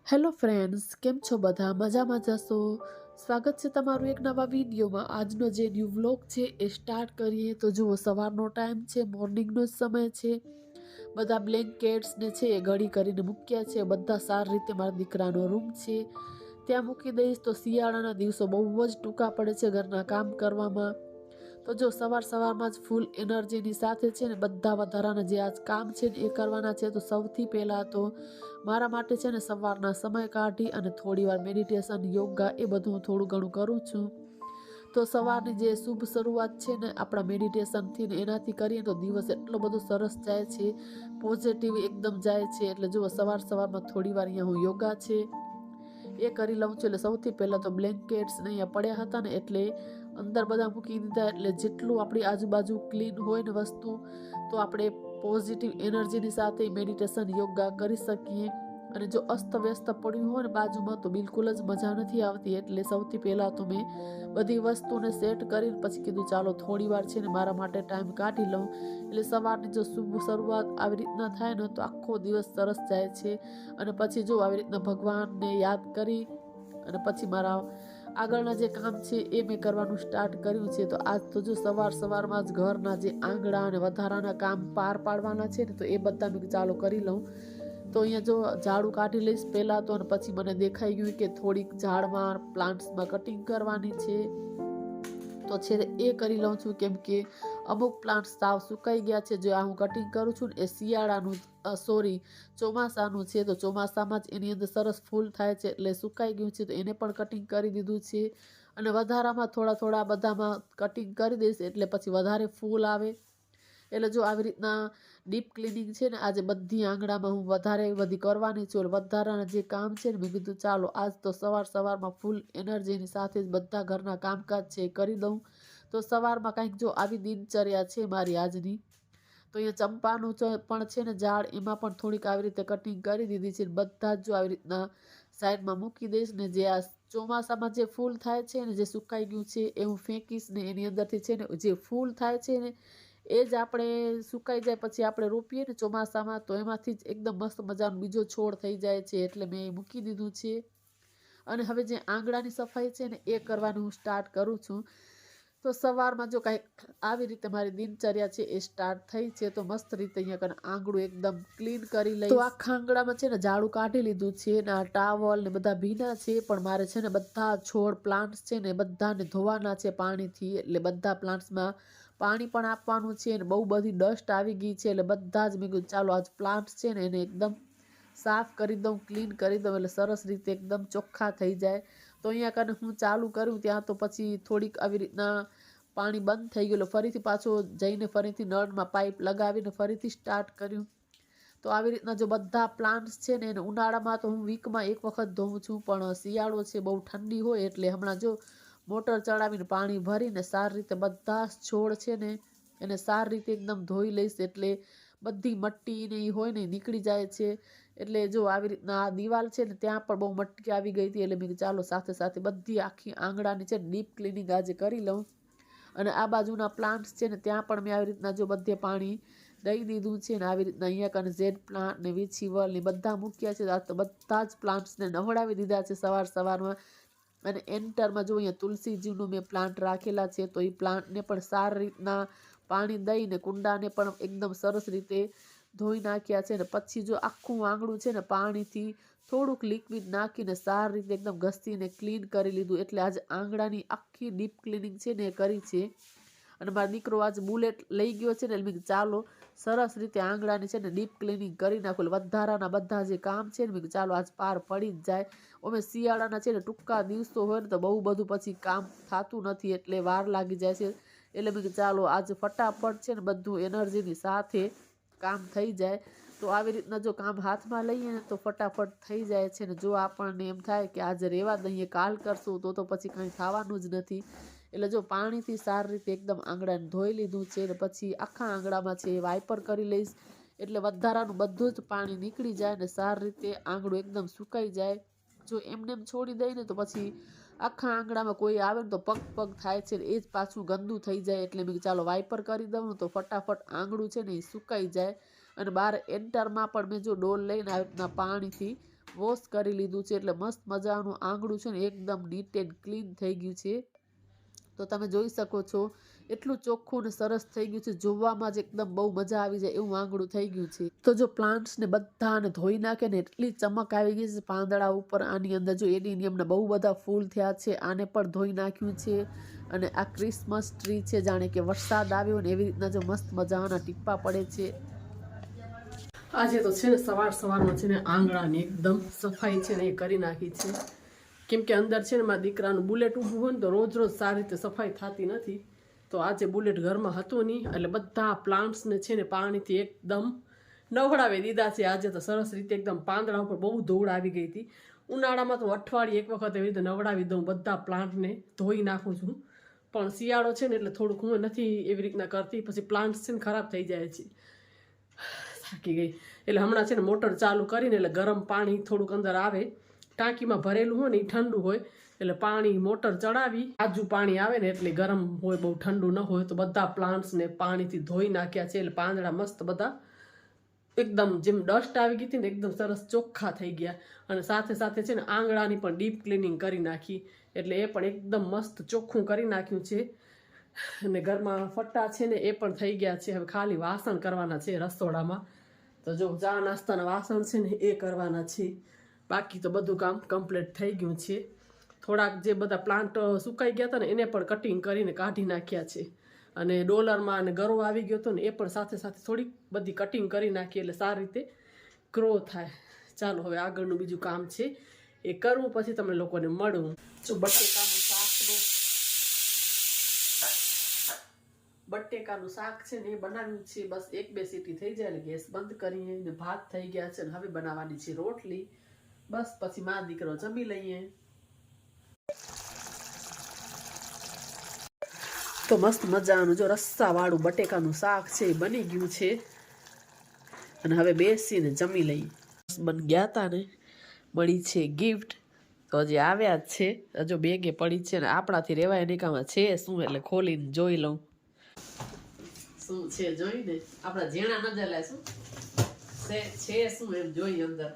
Hello friends, કેમ છો બધા? મજામાં જશો? સ્વાગત છે તમારું એક નવા વિડીયોમાં। આજનો જે ન્યૂ વ્લોગ છે એ સ્ટાર્ટ કરીએ તો જુઓ, સવારનો ટાઈમ છે, મોર્નિંગનો જ સમય છે। બધા બ્લેન્કેટ્સને છે એ ઘડી કરીને મૂક્યા છે। બધા સારી રીતે મારા દીકરાનો રૂમ છે ત્યાં મૂકી દઈશ। તો શિયાળાના દિવસો બહુ જ ટૂંકા પડે છે ઘરના કામ કરવામાં। તો જો સવારમાં જ ફૂલ એનર્જીની સાથે છે ને બધા વધારાના જે આજ કામ છે ને એ કરવાના છે। તો સૌથી પહેલાં તો મારા માટે છે ને સવારના સમય કાઢી અને થોડી વાર મેડિટેશન, યોગા એ બધું હું થોડું ઘણું કરું છું। તો સવારની જે શુભ શરૂઆત છે ને આપણા મેડિટેશનથી ને એનાથી કરીએ તો દિવસ એટલો બધો સરસ જાય છે, પોઝિટિવ એકદમ જાય છે। એટલે જુઓ, સવારમાં થોડી વાર અહીંયા હું યોગા છે એ કરી લઉં છું। એટલે સૌથી પહેલાં તો બ્લેન્કેટ્સ ને અહીંયા પડ્યા હતા ને એટલે અંદર બધા મૂકી દીધા। એટલે જેટલું આપણી આજુબાજુ ક્લીન હોય ને વસ્તુ, તો આપણે પોઝિટિવ એનર્જીની સાથે મેડિટેશન, યોગા કરી શકીએ। અને જો અસ્તવ્યસ્ત પડ્યું હોય ને બાજુમાં તો બિલકુલ જ મજા નથી આવતી। એટલે સૌથી પહેલાં તો મેં બધી વસ્તુને સેટ કરીને પછી કીધું ચાલો થોડી વાર છે ને મારા માટે ટાઈમ કાઢી લઉં। એટલે સવારની જો શુભ શરૂઆત આવી રીતના થાય ને તો આખો દિવસ સરસ જાય છે। અને પછી જો આવી રીતના ભગવાનને યાદ કરી અને પછી મારા આગળના જે કામ છે એ મેં કરવાનું સ્ટાર્ટ કર્યું છે। તો આજ તો જો સવારમાં જ ઘરના જે આંગળા અને વધારાના કામ પાર પાડવાના છે ને તો એ બધા મેં ચાલો કરી લઉં। તો અહીંયા જો ઝાડુ કાઢી લઈશ પહેલાં તો, અને પછી મને દેખાઈ ગયું કે થોડીક ઝાડમાં પ્લાન્ટ્સમાં કટિંગ કરવાની છે તો છે એ કરી લઉં છું। કેમ કે અમુક પ્લાન્ટ્સ સાવ સુકાઈ ગયા છે। જો આ હું કટિંગ કરું છું ને એ ચોમાસાનું છે। તો ચોમાસામાં જ એની અંદર સરસ ફૂલ થાય છે, એટલે સુકાઈ ગયું છે તો એને પણ કટિંગ કરી દીધું છે। અને વધારામાં થોડા બધામાં કટિંગ કરી દઈશ એટલે પછી વધારે ફૂલ આવે। એટલે જો આવી રીતના ડીપ ક્લિનિંગ છે ને આજે બધી આંગણામાં હું વધારે બધી કરવાની છું। વધારાના જે કામ છે ને મેં કીધું ચાલો આજ તો સવારમાં ફૂલ એનર્જીની સાથે જ બધા ઘરના કામકાજ છે એ કરી દઉં। તો સવારમાં કંઈક જો આવી દિનચર્યા છે મારી આજની। તો અહીંયા ચંપાનું પણ છે ને ઝાડ, એમાં પણ થોડીક આવી રીતે કટિંગ કરી દીધી છે। બધા જ જો આવી રીતના સાઈડમાં મૂકી દઈશ ને જે આ ચોમાસામાં જે ફૂલ થાય છે ને જે સુકાઈ ગયું છે એ હું ફેંકીશ ને એની અંદરથી છે ને જે ફૂલ થાય છે ને એ જ આપણે સુકાઈ જાય પછી આપણે રોપીએ ને ચોમાસામાં તો એમાંથી જ એકદમ મસ્ત મજાનો બીજો છોડ થઈ જાય છે। એટલે મેં એ મૂકી દીધું છે। અને હવે જે આંગણાની સફાઈ છે ને એ કરવાનું હું સ્ટાર્ટ કરું છું। તો સવારમાં જો કાંઈક આવી રીતે મારી દિનચર્યા છે એ સ્ટાર્ટ થઈ છે। તો મસ્ત રીતે અહીંયા કને આંગળું એકદમ ક્લીન કરી લઈશ। તો આખા આંગણામાં છે ને ઝાડુ કાઢી લીધું છે ને આ ટાવલ ને બધા ભીના છે, પણ મારે છે ને બધા છોડ પ્લાન્ટ્સ છે ને બધાને ધોવાના છે પાણીથી। એટલે બધા પ્લાન્ટ્સમાં પાણી પણ આપવાનું છે અને બહુ બધી ડસ્ટ આવી ગઈ છે। એટલે બધા જ મેં કીધું ચાલો આજ પ્લાન્ટ્સ છે ને એને એકદમ સાફ કરી દઉં, ક્લીન કરી દઉં એટલે સરસ રીતે એકદમ ચોખ્ખા થઈ જાય। તો અહીંયા કને હું ચાલુ કર્યું ત્યાં તો પછી થોડીક આવી રીતના પાણી બંધ થઈ ગયેલું, ફરીથી પાછો જઈને ફરીથી નળમાં પાઇપ લગાવીને ફરીથી સ્ટાર્ટ કર્યું। તો આવી રીતના જો બધા પ્લાન્ટ્સ છે ને એને ઉનાળામાં તો હું વીકમાં એક વખત ધોઉં છું, પણ શિયાળો છે બહુ ઠંડી હોય એટલે હમણાં જો મોટર ચડાવીને પાણી ભરીને સારી રીતે બધા છોડ છે ને એને સારી રીતે એકદમ ધોઈ લઈશ। એટલે બધી મટ્ટી ને એ હોય ને નીકળી જાય છે। એટલે જો આવી રીતના આ દિવાલ છે ને ત્યાં પણ બહુ મટ્ટી આવી ગઈ હતી। એટલે મેં ચાલો સાથે બધી આખી આંગણાની છે ડીપ ક્લિનિંગ આજે કરી લઉં। અને આ બાજુના પ્લાન્ટ્સ છે ને ત્યાં પણ મેં આવી રીતના જો બધે પાણી દઈ દીધું છે ને આવી રીતના અહીંયા કને ઝેડ પ્લાન્ટ ને વિછીવલ ને બધા મૂક્યા છે। આ તો બધા જ પ્લાન્ટ્સને નવડાવી દીધા છે સવારમાં। અને એન્ટરમાં જો અહીંયા તુલસીજીનું મેં પ્લાન્ટ રાખેલા છે તો એ પ્લાન્ટને પણ સારી રીતના પાણી દઈને કુંડાને પણ એકદમ સરસ રીતે ધોઈ નાખ્યા છે. અને પછી જો આખું આંગળું છે ને પાણીથી થોડુંક લિક્વિડ નાખીને સારી રીતે એકદમ ઘસીને ક્લીન કરી લીધું. એટલે આજે આંગળાની આખી ડીપ ક્લિનિંગ છે ને એ કરી છે. અને મારો દીકરો આજ બુલેટ લઈ ગયો છે ને એટલે મેં ચાલો સરસ રીતે આંગળાની છે ને ડીપ ક્લિનિંગ કરી નાખું. વધારાના બધા જે કામ છે ને મેં ચાલો આજ પાર પડી જ જાય. અમે શિયાળાના છે ને ટૂંકા દિવસો હોય ને તો બહુ બધું પછી કામ થતું નથી એટલે વાર લાગી જાય છે. એટલે મેં ચાલો આજ ફટાફટ છે ને બધું એનર્જીની સાથે કામ થઈ જાય. તો આવી રીતના જો કામ હાથમાં લઈએ ને તો ફટાફટ થઈ જાય છે. ને જો આપણને એમ થાય કે આજે રહેવા દઈએ કાલ કરશું તો પછી કંઈ થવાનું જ નથી. એટલે જો પાણીથી સારી રીતે એકદમ આંગળાને ધોઈ લીધું છે. ને પછી આખા આંગળામાં છે વાઇપર કરી લઈશ એટલે વધારાનું બધું જ પાણી નીકળી જાય ને સારી રીતે આંગળું એકદમ સુકાઈ જાય. જો એમને છોડી દઈએ ને તો પછી આખા આંગળામાં કોઈ આવે ને તો પગ પગ થાય છે એ જ પાછું ગંદુ થઈ જાય. એટલે મેં ચાલો વાઇપર કરી દઉં તો ફટાફટ આંગળું છે ને એ સુકાઈ જાય. અને બહાર એન્ટરમાં પણ મેં જો ડોલ લઈને આવી રીતના પાણીથી વોશ કરી લીધું છે. એટલે મસ્ત મજાનું આંગળું છે ને એકદમ નીટ એન્ડ ક્લીન થઈ ગયું છે. તો તમે જોઈ શકો છો એટલું ચોખ્ખું ને સરસ થઈ ગયું છે. જોવામાં જ એકદમ બહુ મજા આવી જાય એવું આંગળું થઈ ગયું છે. તો જો પ્લાન્ટ્સને બધાને ધોઈ નાખે ને એટલી ચમક આવી ગઈ છે પાંદડા ઉપર. આની અંદર જો એડિનિયમના બહુ બધા ફૂલ થયા છે આને પણ ધોઈ નાખ્યું છે. અને આ ક્રિસમસ ટ્રી છે જાણે કે વરસાદ આવ્યો ને એવી રીતના જો મસ્ત મજાના ટીપા પડે છે. આજે તો છે ને સવારમાં છે ને આંગણાની એકદમ સફાઈ છે ને એ કરી નાખી છે. કેમ કે અંદર છે ને મારા દીકરાનું બુલેટ ઊભું હોય ને તો રોજ સારી રીતે સફાઈ થતી નથી. તો આજે બુલેટ ઘરમાં હતું નહીં એટલે બધા પ્લાન્ટ્સને છે ને પાણીથી એકદમ નવડાવી દીધા છે. આજે તો સરસ રીતે એકદમ પાંદડા ઉપર બહુ ધૂળ આવી ગઈ હતી. ઉનાળામાં તો અઠવાડિયે એક વખત એવી રીતે નવડાવી દઉં, બધા પ્લાન્ટને ધોઈ નાખું છું. પણ શિયાળો છે ને એટલે થોડુંક હું નથી એવી રીતના કરતી. પછી પ્લાન્ટ્સ છે ને ખરાબ થઈ જાય છે. થાકી ગઈ એટલે હમણાં છે ને મોટર ચાલુ કરીને એટલે ગરમ પાણી થોડુંક અંદર આવે. ટાંકીમાં ભરેલું હોય ને એ ઠંડુ હોય એટલે પાણી મોટર ચડાવી તાજું પાણી આવે ને એટલે ગરમ હોય, બહુ ઠંડુ ન હોય. તો બધા પ્લાન્ટ્સને પાણીથી ધોઈ નાખ્યા છે. એટલે પાંદડા મસ્ત બધા એકદમ જેમ ડસ્ટ આવી ગઈ હતી ને એકદમ સરસ ચોખ્ખા થઈ ગયા. અને સાથે સાથે છે ને આંગળાની પણ ડીપ ક્લિનિંગ કરી નાખી એટલે એ પણ એકદમ મસ્ત ચોખ્ખું કરી નાખ્યું છે. અને ઘરમાં ફટ્ટા છે ને એ પણ થઈ ગયા છે. હવે ખાલી વાસણ કરવાના છે રસોડામાં. તો જો ચા નાસ્તાના વાસણ છે ને એ કરવાના છે. બાકી તો બધું કામ કમ્પ્લીટ થઈ ગયું છે. થોડાક જે બધા પ્લાન્ટ સુકાઈ ગયા હતા ને એને પણ કટિંગ કરીને કાઢી નાખ્યા છે. અને ડોલરમાં અને ગરો આવી ગયો હતો ને એ પણ સાથે સાથે થોડીક બધી કટિંગ કરી નાખી એટલે સારી રીતે ગ્રો થાય. ચાલો હવે આગળનું બીજું કામ છે એ કરવું પછી તમને લોકોને મળું. જો બટેકાનું શાક છે ને એ બનાવ્યું છે. બસ 1-2 સીટી થઈ જાય એટલે ગેસ બંધ કરીએ. ને ભાત થઈ ગયા છે ને હવે બનાવવાની છે રોટલી. બસ પછી મારો દીકરો જમી લઈએ. તો મસ્ત મજાનું જો રસ્સાવાળું બટેકાનું શાક છે એ બની ગયું છે. અને હવે બેસીને જમી લઈએ. બન ગયા હતા ને મળી છે ગિફ્ટ તો હજી આવ્યા જ છે. હજુ બેગે પડી છે ને આપણાથી રેવાય નિકામાં છે શું એટલે ખોલીને જોઈ લઉં શું છે. જોઈને આપણા ઝીણા નજર લે શું છે શું એમ જોઈ અંદર.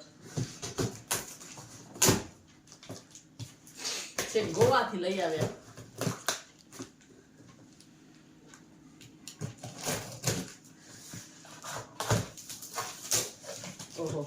ગોવાથી લઈ આવ્યા. ઓહો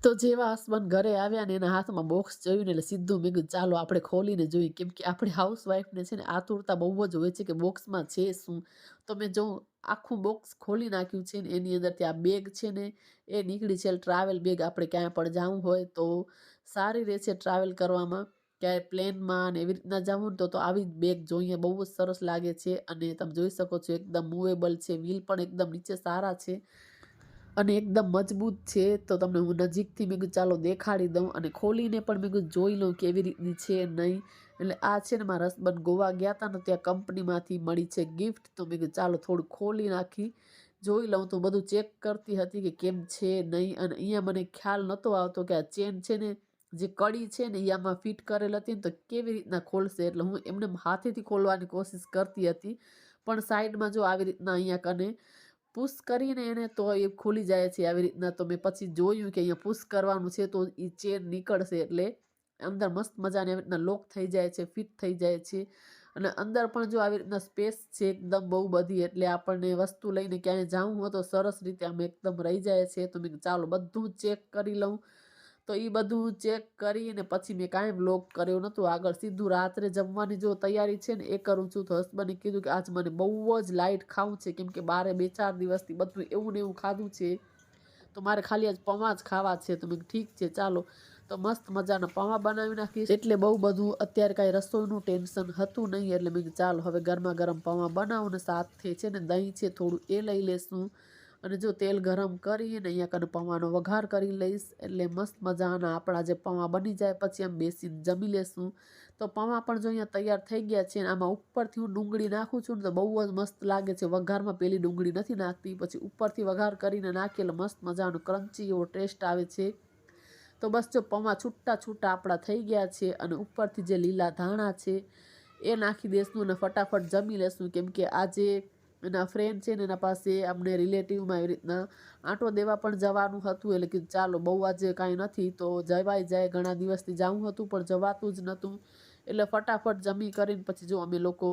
તો જેવા હસબન્ડ ઘરે આવ્યા ને એના હાથમાં બોક્સ જોયું ને એટલે સીધું મેં કીધું ચાલો આપણે ખોલીને જોઈએ. કેમ કે આપણી હાઉસવાઈફને છે ને આતુરતા બહુ જ હોય છે કે બોક્સમાં છે શું. તો મેં જો આખું બોક્સ ખોલી નાખ્યું છે ને એની અંદરથી આ બેગ છે ને એ નીકળી છે. ટ્રાવેલ બેગ આપણે ક્યાંય પણ જવું હોય તો સારી રહે છે ટ્રાવેલ કરવામાં. ક્યાંય પ્લેનમાં ને એવી રીતના જવું ને તો આવી બેગ જોઈએ બહુ જ સરસ લાગે છે. અને તમે જોઈ શકો છો એકદમ મૂવેબલ છે. વ્હીલ પણ એકદમ નીચે સારા છે અને એકદમ મજબૂત છે. તો તમને હું નજીકથી મેં કીધું ચાલો દેખાડી દઉં અને ખોલીને પણ મેં કીધું જોઈ લઉં કેવી રીતની છે નહીં. એટલે આ છે ને મારા હસબન્ડ ગોવા ગયા હતા ને ત્યાં કંપનીમાંથી મળી છે ગિફ્ટ. તો મેં કીધું ચાલો થોડું ખોલી નાખી જોઈ લઉં. તો બધું ચેક કરતી હતી કે કેમ છે નહીં. અને અહીંયા મને ખ્યાલ નહોતો આવતો કે આ ચેન છે ને જે કડી છે ને એ આમાં ફિટ કરેલ હતી ને તો કેવી રીતના ખોલશે. એટલે હું એમને હાથેથી ખોલવાની કોશિશ કરતી હતી પણ સાઈડમાં જો આવી રીતના અહીંયા કને પુશ કરીને એને તો એ ખુલી જાય છે આવી રીતના. તો મેં પછી જોયું કે અહીંયા પુશ કરવાનું છે તો એ ચેન નીકળશે એટલે અંદર મસ્ત મજાની આવી રીતના લોક થઈ જાય છે, ફિટ થઈ જાય છે. અને અંદર પણ જો આવી રીતના સ્પેસ છે એકદમ બહુ બધી, એટલે આપણને વસ્તુ લઈને ક્યાંય જાવું હોય તો સરસ રીતે આમ એકદમ રહી જાય છે. તો મેં કીધું ચાલો બધું ચેક કરી લઉં. તો એ બધું ચેક કરીને પછી મેં કાંઈ વ્લોગ કર્યો નહોતો આગળ. સીધું રાત્રે જમવાની જો તૈયારી છે ને એ કરું છું. તો હસબન્ડે કીધું કે આજ મને બહુ જ લાઇટ ખાવું છે, કેમ કે બારે 2-4 દિવસથી બધું એવું ને એવું ખાધું છે, તો મારે ખાલી આજ પૌવા જ ખાવા છે. તો મેં કીધું ઠીક છે ચાલો, તો મસ્ત મજાના પૌવા બનાવી નાખીશ. એટલે બહુ બધું અત્યારે કાંઈ રસોઈનું ટેન્શન હતું નહીં, એટલે મેં કીધું ચાલો હવે ગરમા ગરમ પૌવા બનાવું ને સાથે છે ને દહીં છે થોડું એ લઈ લેશું. અને જો તેલ ગરમ કરીને અહીંયા કને પૌવાનો વઘાર કરી લઈશ, એટલે મસ્ત મજાના આપણા જે પૌવા બની જાય પછી આમ બેસીને જમી લેશું. તો પૌવા પણ જો અહીંયા તૈયાર થઈ ગયા છે. આમાં ઉપરથી હું ડુંગળી નાખું છું ને તો બહુ જ મસ્ત લાગે છે. વઘારમાં પેલી ડુંગળી નથી નાખતી, પછી ઉપરથી વઘાર કરીને નાખીએ એટલે મસ્ત મજાનો ક્રન્ચી એવો ટેસ્ટ આવે છે. તો બસ જો પૌવા છૂટા છૂટા આપણા થઈ ગયા છે, અને ઉપરથી જે લીલા ધાણા છે એ નાખી દઈશું અને ફટાફટ જમી લેશું. કેમ કે આજે એના ફ્રેન્ડ છે ને એના પાસે અમને રિલેટિવમાં એવી રીતના આંટો દેવા પણ જવાનું હતું. એટલે કે ચાલો બહુ આજે કાંઈ નથી તો જવાઈ જાય, ઘણા દિવસથી જવું હતું પણ જવાતું જ નહોતું. એટલે ફટાફટ જમી કરીને પછી જો અમે લોકો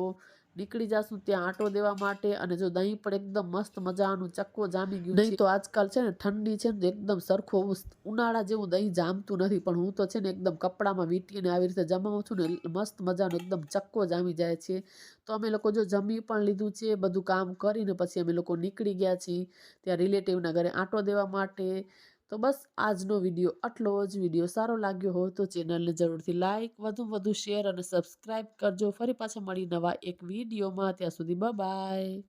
નીકળી જશું ત્યાં આંટો દેવા માટે. અને જો દહીં પણ એકદમ મસ્ત મજાનું ચક્કો જામી ગયું. નહીં તો આજકાલ છે ને ઠંડી છે ને એકદમ સરખો ઉનાળા જેવું દહીં જામતું નથી, પણ હું તો છે ને એકદમ કપડામાં વીંટીને આવી રીતે જમાવું છું ને મસ્ત મજાનો એકદમ ચક્કો જામી જાય છે. તો અમે લોકો જો જમી પણ લીધું છે, બધું કામ કરીને પછી અમે લોકો નીકળી ગયા છીએ ત્યાં રિલેટિવના ઘરે આંટો દેવા માટે. તો બસ આજનો વિડીયો આટલો જ. વિડીયો સારો લાગ્યો હોય તો ચેનલને જરૂરથી લાઇક, વધુ શેર અને સબસ્ક્રાઈબ કરજો. ફરી પાછા મળી નવા એક વિડીયોમાં. ત્યાં સુધી બાય.